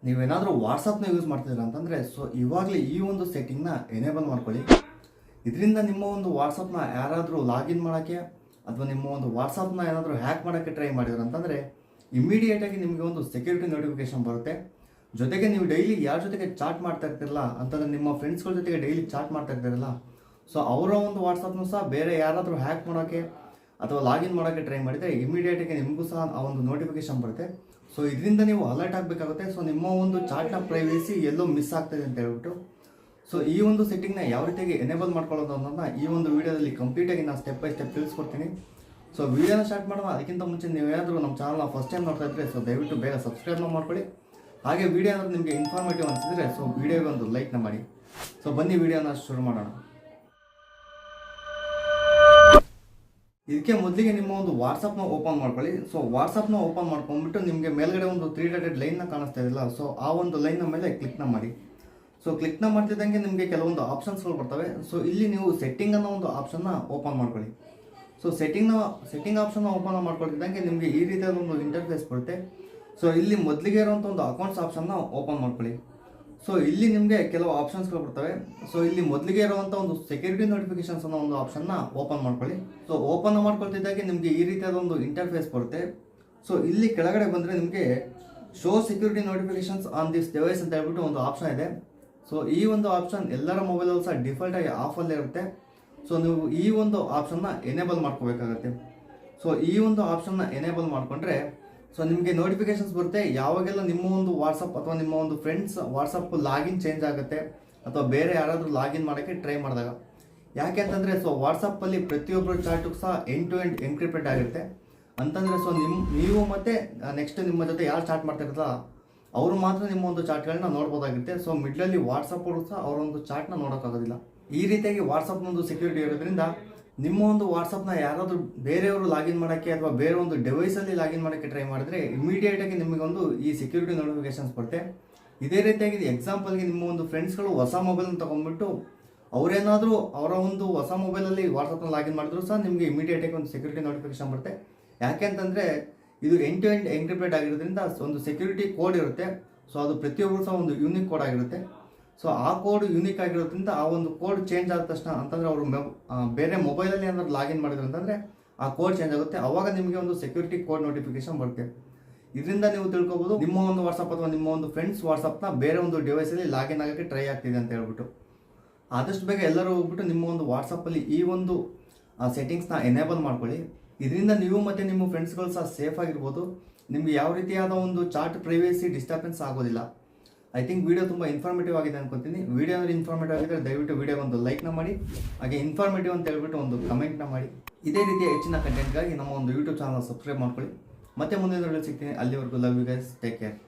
ನೀವೇನಾದರೂ ವಾಟ್ಸಪ್ನ ಯೂಸ್ ಮಾಡ್ತಿದ್ದೀರಾ ಅಂತಂದರೆ ಸೊ ಇವಾಗಲೇ ಈ ಒಂದು ಸೆಟ್ಟಿಂಗ್ನ ಎನೇಬಲ್ ಮಾಡ್ಕೊಳ್ಳಿ. ಇದರಿಂದ ನಿಮ್ಮ ಒಂದು ವಾಟ್ಸಪ್ನ ಯಾರಾದರೂ ಲಾಗಿನ್ ಮಾಡೋಕ್ಕೆ ಅಥವಾ ನಿಮ್ಮ ಒಂದು ವಾಟ್ಸಪ್ನ ಏನಾದರೂ ಹ್ಯಾಕ್ ಮಾಡೋಕ್ಕೆ ಟ್ರೈ ಮಾಡಿದ್ರು ಅಂತಂದರೆ ಇಮಿಡಿಯೇಟಾಗಿ ನಿಮಗೆ ಒಂದು ಸೆಕ್ಯೂರಿಟಿ ನೋಟಿಫಿಕೇಶನ್ ಬರುತ್ತೆ. ಜೊತೆಗೆ ನೀವು ಡೈಲಿ ಯಾರ ಜೊತೆಗೆ ಚಾಟ್ ಮಾಡ್ತಾ ಇರ್ತಿರಲ್ಲ ಅಂತಂದರೆ ನಿಮ್ಮ ಫ್ರೆಂಡ್ಸ್ಗಳ ಜೊತೆಗೆ ಡೈಲಿ ಚಾಟ್ ಮಾಡ್ತಾ ಇರ್ತಿರಲ್ಲ, ಸೊ ಅವರ ಒಂದು ವಾಟ್ಸಪ್ನು ಸಹ ಬೇರೆ ಯಾರಾದರೂ ಹ್ಯಾಕ್ ಮಾಡೋಕ್ಕೆ ಅಥವಾ ಲಾಗಿನ್ ಮಾಡೋಕ್ಕೆ ಟ್ರೈ ಮಾಡಿದರೆ ಇಮಿಡಿಯೇಟಾಗಿ ನಿಮಗೂ ಸಹ ಆ ಒಂದು ನೋಟಿಫಿಕೇಶನ್ ಬರುತ್ತೆ. ಸೊ ಇದರಿಂದ ನೀವು ಅಲರ್ಟ್ ಆಗಬೇಕಾಗುತ್ತೆ. ಸೊ ನಿಮ್ಮ ಒಂದು ಚಾಟ್ನ ಪ್ರೈವೇಸಿ ಎಲ್ಲೋ ಮಿಸ್ ಆಗ್ತಾಯಿದೆ ಅಂತ ಹೇಳ್ಬಿಟ್ಟು ಸೊ ಈ ಒಂದು ಸೆಟ್ಟಿಂಗ್ನ ಯಾವ ರೀತಿಯಾಗಿ ಎನೇಬಲ್ ಮಾಡ್ಕೊಳ್ಳೋದು ಅನ್ನೋದನ್ನ ಈ ಒಂದು ವಿಡಿಯೋದಲ್ಲಿ ಕಂಪ್ಲೀಟಾಗಿ ನಾನು ಸ್ಟೆಪ್ ಬೈ ಸ್ಟೆಪ್ ತಿಳಿಸ್ಕೊಡ್ತೀನಿ. ಸೊ ವಿಡಿಯೋನ ಸ್ಟಾರ್ಟ್ ಮಾಡೋಣ. ಅದಕ್ಕಿಂತ ಮುಂಚೆ ನೀವು ಏನಾದರೂ ನಮ್ಮ ಚಾನಲ್ನ ಫಸ್ಟ್ ಟೈಮ್ ನೋಡ್ತಾ ಇದ್ದರೆ ಸೊ ದಯವಿಟ್ಟು ಬೇಗ ಸಬ್ಸ್ಕ್ರೈಬ್ನ ಮಾಡ್ಕೊಳ್ಳಿ. ಹಾಗೆ ವಿಡಿಯೋ ಏನಾದರೂ ನಿಮಗೆ ಇನ್ಫಾರ್ಮೇಟಿವ್ ಅನಿಸಿದರೆ ಸೊ ವಿಡಿಯೋಗೆ ಒಂದು ಲೈಕ್ನ ಮಾಡಿ. ಸೊ ಬನ್ನಿ ವಿಡಿಯೋನ ಶುರು ಮಾಡೋಣ. ಇದಕ್ಕೆ ಮೊದಲಿಗೆ ನಿಮ್ಮ ಒಂದು ವಾಟ್ಸಪ್ನ ಓಪನ್ ಮಾಡ್ಕೊಳ್ಳಿ. ಸೊ ವಾಟ್ಸಪ್ನ ಓಪನ್ ಮಾಡ್ಕೊಂಡ್ಬಿಟ್ಟು ನಿಮಗೆ ಮೇಲ್ಗಡೆ ಒಂದು 3 ಡಾಟೆಡ್ ಲೈನ್ನ ಕಾಣಿಸ್ತಾ ಇದಿಲ್ಲ, ಸೊ ಆ ಒಂದು ಲೈನ್ನ ಮೇಲೆ ಕ್ಲಿಕ್ನ ಮಾಡಿ. ಸೊ ಕ್ಲಿಕ್ನ ಮಾಡ್ತಿದ್ದಂಗೆ ನಿಮಗೆ ಕೆಲವೊಂದು ಆಪ್ಷನ್ಸ್ಗಳು ಬರ್ತವೆ. ಸೊ ಇಲ್ಲಿ ನೀವು ಸೆಟ್ಟಿಂಗ್ ಅನ್ನೋ ಒಂದು ಆಪ್ಷನ್ನ ಓಪನ್ ಮಾಡ್ಕೊಳ್ಳಿ. ಸೊ ಸೆಟ್ಟಿಂಗ್ ಆಪ್ಷನ್ನ ಓಪನ್ ಮಾಡ್ಕೊಳ್ತಿದ್ದಂಗೆ ನಿಮಗೆ ಈ ರೀತಿಯಾದ ಒಂದು ಇಂಟರ್ಫೇಸ್ ಬರುತ್ತೆ. ಸೊ ಇಲ್ಲಿ ಮೊದಲಿಗೆ ಇರುವಂಥ ಒಂದು ಅಕೌಂಟ್ಸ್ ಆಪ್ಷನ್ನ ಓಪನ್ ಮಾಡ್ಕೊಳ್ಳಿ. ಸೊ ಇಲ್ಲಿ ನಿಮಗೆ ಕೆಲವು ಆಪ್ಷನ್ಸ್ಗಳು ಬರ್ತವೆ. ಸೊ ಇಲ್ಲಿ ಮೊದಲಿಗೆ ಇರುವಂಥ ಒಂದು ಸೆಕ್ಯೂರಿಟಿ ನೋಟಿಫಿಕೇಶನ್ಸ್ ಅನ್ನೋ ಒಂದು ಆಪ್ಷನ್ನ ಓಪನ್ ಮಾಡ್ಕೊಳ್ಳಿ. ಸೊ ಓಪನ್ ಮಾಡ್ಕೊಳ್ತಿದ್ದಾಗೆ ನಿಮಗೆ ಈ ರೀತಿಯಾದ ಒಂದು ಇಂಟರ್ಫೇಸ್ ಬರುತ್ತೆ. ಸೊ ಇಲ್ಲಿ ಕೆಳಗಡೆ ಬಂದರೆ ನಿಮಗೆ show security notifications on this device ಅಂತ ಹೇಳ್ಬಿಟ್ಟು ಒಂದು ಆಪ್ಷನ್ ಇದೆ. ಸೊ ಈ ಒಂದು ಆಪ್ಷನ್ ಎಲ್ಲರ ಮೊಬೈಲಲ್ಲೂ ಸಹ ಡಿಫಾಲ್ಟಾಗಿ ಆಫಲ್ಲೇ ಇರುತ್ತೆ. ಸೊ ನೀವು ಈ ಒಂದು ಆಪ್ಷನ್ನ ಎನೇಬಲ್ ಮಾಡ್ಕೋಬೇಕಾಗತ್ತೆ. ಸೊ ಈ ಒಂದು ಆಪ್ಷನ್ನ ಎನೇಬಲ್ ಮಾಡಿಕೊಂಡ್ರೆ ಸೊ ನಿಮಗೆ ನೋಟಿಫಿಕೇಶನ್ಸ್ ಬರುತ್ತೆ ಯಾವಾಗೆಲ್ಲ ನಿಮ್ಮ ಒಂದು ವಾಟ್ಸಪ್ ಅಥವಾ ನಿಮ್ಮ ಒಂದು ಫ್ರೆಂಡ್ಸ್ ವಾಟ್ಸಪ್ ಲಾಗಿನ್ ಚೇಂಜ್ ಆಗುತ್ತೆ ಅಥವಾ ಬೇರೆ ಯಾರಾದರೂ ಲಾಗಿನ್ ಮಾಡೋಕ್ಕೆ ಟ್ರೈ ಮಾಡಿದಾಗ. ಯಾಕೆ ಅಂತಂದರೆ ಸೊ ವಾಟ್ಸಪ್ಪಲ್ಲಿ ಪ್ರತಿಯೊಬ್ಬರು ಚಾಟಿಗೂ ಸಹ ಎಂಡ್ ಟು ಎಂಡ್ ಎನ್ಕ್ರಿಪ್ಟೆಡ್ ಆಗಿರುತ್ತೆ ಅಂತಂದರೆ ಸೊ ನೀವು ಮತ್ತು ನೆಕ್ಸ್ಟ್ ನಿಮ್ಮ ಜೊತೆ ಯಾರು ಚಾಟ್ ಮಾಡ್ತಾ ಇರ್ತಾರ ಅವರು ಮಾತ್ರ ನಿಮ್ಮ ಒಂದು ಚಾಟ್ಗಳನ್ನ ನೋಡ್ಬೋದಾಗಿರುತ್ತೆ. ಸೊ ಮಿಡ್ಲಲ್ಲಿ ವಾಟ್ಸಪ್ ಅವರು ಸಹ ಅವರ ಒಂದು ಚಾಟ್ನ ನೋಡೋಕ್ಕಾಗೋದಿಲ್ಲ. ಈ ರೀತಿಯಾಗಿ ವಾಟ್ಸಪ್ನೊಂದು ಸೆಕ್ಯೂರಿಟಿ ಇರೋದ್ರಿಂದ ನಿಮ್ಮ ಒಂದು ವಾಟ್ಸಪ್ನ ಯಾರಾದರೂ ಬೇರೆಯವರು ಲಾಗಿನ್ ಮಾಡೋಕ್ಕೆ ಅಥವಾ ಬೇರೆ ಒಂದು ಡಿವೈಸಲ್ಲಿ ಲಾಗಿನ್ ಮಾಡೋಕ್ಕೆ ಟ್ರೈ ಮಾಡಿದ್ರೆ ಇಮಿಡಿಯೇಟಾಗಿ ನಿಮಗೊಂದು ಈ ಸೆಕ್ಯೂರಿಟಿ ನೋಟಿಫಿಕೇಶನ್ಸ್ ಬರುತ್ತೆ. ಇದೇ ರೀತಿಯಾಗಿ ಎಕ್ಸಾಂಪಲ್ಗೆ ನಿಮ್ಮ ಒಂದು ಫ್ರೆಂಡ್ಸ್ಗಳು ಹೊಸ ಮೊಬೈಲ್ನ ತೊಗೊಂಡ್ಬಿಟ್ಟು ಅವರೇನಾದರೂ ಅವರ ಒಂದು ಹೊಸ ಮೊಬೈಲಲ್ಲಿ ವಾಟ್ಸಪ್ನ ಲಾಗಿನ್ ಮಾಡಿದ್ರು ಸಹ ನಿಮಗೆ ಇಮಿಡಿಯೇಟಾಗಿ ಒಂದು ಸೆಕ್ಯೂರಿಟಿ ನೋಟಿಫಿಕೇಶನ್ ಬರುತ್ತೆ. ಯಾಕೆ ಅಂತಂದರೆ ಇದು ಎಂಡ್ ಟು ಎಂಡ್ ಎನ್ಕ್ರಿಪ್ಟೆಡ್ ಆಗಿರೋದ್ರಿಂದ ಒಂದು ಸೆಕ್ಯೂರಿಟಿ ಕೋಡ್ ಇರುತ್ತೆ. ಸೊ ಅದು ಪ್ರತಿಯೊಬ್ಬರು ಸಹ ಒಂದು ಯೂನಿಕ್ ಕೋಡ್ ಆಗಿರುತ್ತೆ. ಸೊ ಆ ಕೋಡ್ ಯೂನಿಕ್ ಆಗಿರೋದ್ರಿಂದ ಆ ಒಂದು ಕೋಡ್ ಚೇಂಜ್ ಆದ ತಕ್ಷಣ ಅಂತಂದರೆ ಅವರು ಬೇರೆ ಮೊಬೈಲಲ್ಲಿ ಏನಾದ್ರು ಲಾಗಿನ್ ಮಾಡಿದ್ರು ಅಂತಂದರೆ ಆ ಕೋಡ್ ಚೇಂಜ್ ಆಗುತ್ತೆ. ಆವಾಗ ನಿಮಗೆ ಒಂದು ಸೆಕ್ಯೂರಿಟಿ ಕೋಡ್ ನೋಟಿಫಿಕೇಶನ್ ಬರುತ್ತೆ. ಇದರಿಂದ ನೀವು ತಿಳ್ಕೊಬೋದು ನಿಮ್ಮ ಒಂದು ವಾಟ್ಸಪ್ ಅಥವಾ ನಿಮ್ಮ ಒಂದು ಫ್ರೆಂಡ್ಸ್ ವಾಟ್ಸಪ್ನ ಬೇರೆ ಒಂದು ಡಿವೈಸಲ್ಲಿ ಲಾಗಿನ್ ಆಗೋಕ್ಕೆ ಟ್ರೈ ಆಗ್ತಿದೆ ಅಂತ ಹೇಳ್ಬಿಟ್ಟು. ಆದಷ್ಟು ಬೇಗ ಎಲ್ಲರೂ ಹೋಗ್ಬಿಟ್ಟು ನಿಮ್ಮ ಒಂದು ವಾಟ್ಸಪ್ಪಲ್ಲಿ ಈ ಒಂದು ಸೆಟ್ಟಿಂಗ್ಸ್ನ ಎನೇಬಲ್ ಮಾಡ್ಕೊಳ್ಳಿ. ಇದರಿಂದ ನೀವು ಮತ್ತು ನಿಮ್ಮ ಫ್ರೆಂಡ್ಸ್ಗಳು ಸಹ ಸೇಫ್ ಆಗಿರ್ಬೋದು. ನಿಮಗೆ ಯಾವ ರೀತಿಯಾದ ಒಂದು ಚಾಟ್ ಪ್ರೈವೇಸಿ ಡಿಸ್ಟರ್ಬೆನ್ಸ್ ಆಗೋದಿಲ್ಲ. ಐ ಥಿಂಕ್ ವಿಡಿಯೋ ತುಂಬ ಇನ್ಫಾರ್ಮೇಟಿವ್ ಆಗಿದೆ ಅನ್ಕೊತೀನಿ. ವಿಡಿಯೋ ಅಂದರೆ ಇನ್ಫಾರ್ಮೇಟಿವ್ ಆಗಿದ್ದರೆ ದಯವಿಟ್ಟು ವಿಡಿಯೋ ಒಂದು ಲೈಕ್ನ ಮಾಡಿ, ಹಾಗೆ ಇನ್ಫಾರ್ಮೇಟಿವ್ ಅಂತ ಹೇಳ್ಬಿಟ್ಟು ಒಂದು ಕಮೆಂಟ್ನ ಮಾಡಿ. ಇದೇ ರೀತಿಯ ಹೆಚ್ಚಿನ ಕಂಟೆಂಟ್ಗಾಗಿ ನಮ್ಮ ಒಂದು ಯೂಟ್ಯೂಬ್ ಚಾನಲ್ ಸಬ್ಸ್ಕ್ರೈಬ್ ಮಾಡ್ಕೊಳ್ಳಿ. ಮತ್ತೆ ಮುಂದಿನ ವಿಡಿಯೋ ಸಿಗ್ತೀನಿ. ಅಲ್ಲಿವರೆಗೂ love you guys, take care.